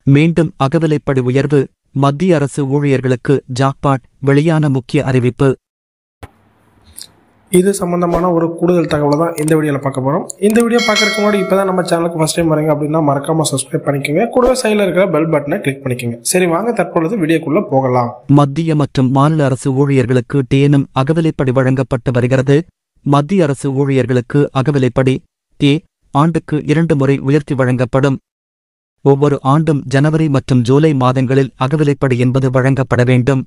மீண்டும் அகவிலைப்படி உயர்வு, மத்திய அரசு ஊழியர்களுக்கு ஜாக்பாட், வெளியான முக்கிய அறிவிப்பு. இது சம்பந்தமான ஒரு கூடுதல் தகவலை தான் இந்த வீடியோவில் பார்க்க போகிறோம். இந்த வீடியோ பார்க்கறதுக்கு முன்னாடி இப்போ தான் நம்ம சேனலுக்கு ஃபஸ்ட் டைம் வரீங்க அப்படின்னா மறக்காம சப்ஸ்கிரைப் பண்ணிக்கோங்க. கூடவே சைடில் இருக்கிற பெல் பட்டனை கிளிக் பண்ணிக்கோங்க. சரி, வாங்க தற்பொழுது வீடியோக்குள்ளே போகலாம். மத்திய மற்றும் மாநில அரசு ஊழியர்களுக்கு டேனும் அகவிலைப்படி வழங்கப்பட்டு வருகிறது. மத்திய அரசு ஊழியர்களுக்கு அகவிலைப்படி டே ஆண்டுக்கு 2 முறை உயர்த்தி வழங்கப்படும். ஒவ்வொரு ஆண்டும் ஜனவரி மற்றும் ஜூலை மாதங்களில் அகவிலைப்படி என்பது வழங்கப்பட வேண்டும்.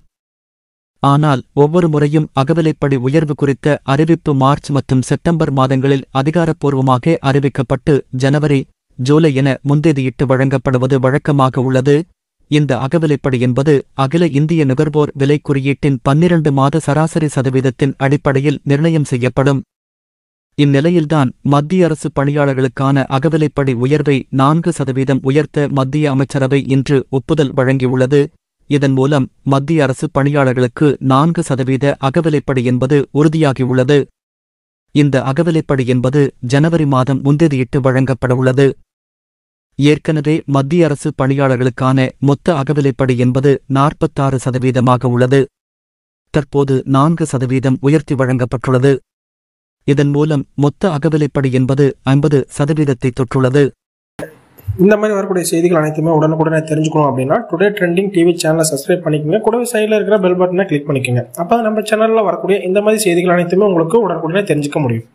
ஆனால் ஒவ்வொரு முறையும் அகவிலைப்படி உயர்வு குறித்த அறிவிப்பு மார்ச் மற்றும் செப்டம்பர் மாதங்களில் அதிகாரப்பூர்வமாக அறிவிக்கப்பட்டு ஜனவரி, ஜூலை என முன்தேதியிட்டு வழங்கப்படுவது வழக்கமாக உள்ளது. இந்த அகவிலைப்படி என்பது அகில இந்திய நுகர்வோர் விலை குறியீட்டின் 12 மாத சராசரி சதவீதத்தின் அடிப்படையில் நிர்ணயம் செய்யப்படும். இந்நிலையில்தான் மத்திய அரசு பணியாளர்களுக்கான அகவிலைப்படி உயர்வை 4% உயர்த்த மத்திய அமைச்சரவை இன்று ஒப்புதல் வழங்கியுள்ளது. இதன் மூலம் மத்திய அரசு பணியாளர்களுக்கு 4% அகவிலைப்படி என்பது உறுதியாகியுள்ளது. இந்த அகவிலைப்படி என்பது ஜனவரி மாதம் முன்தேதியிட்டு வழங்கப்படவுள்ளது. ஏற்கனவே மத்திய அரசு பணியாளர்களுக்கான மொத்த அகவிலைப்படி என்பது 46% உள்ளது. தற்போது 4% உயர்த்தி வழங்கப்பட்டுள்ளது. இதன் மூலம் மொத்த அகவிலைப்படி என்பது 50% தொற்றுள்ளது. இந்த மாதிரி வரக்கூடிய செய்திகள் அனைத்துமே உடனுக்குடனே தெரிஞ்சுக்கணும் அப்படின்னா டுடே ட்ரெண்டிங் டிவி சேனலை சப்ஸ்கிரைப் பண்ணிக்கோங்க. கூடவே சைடில் இருக்கிற பெல் பட்டனை கிளிக் பண்ணிக்கோங்க. அப்போ நம்ம சேனலில் வரக்கூடிய இந்த மாதிரி செய்திகள் அனைத்துமே உங்களுக்கு உடனுக்குடனே தெரிஞ்சுக்க முடியும்.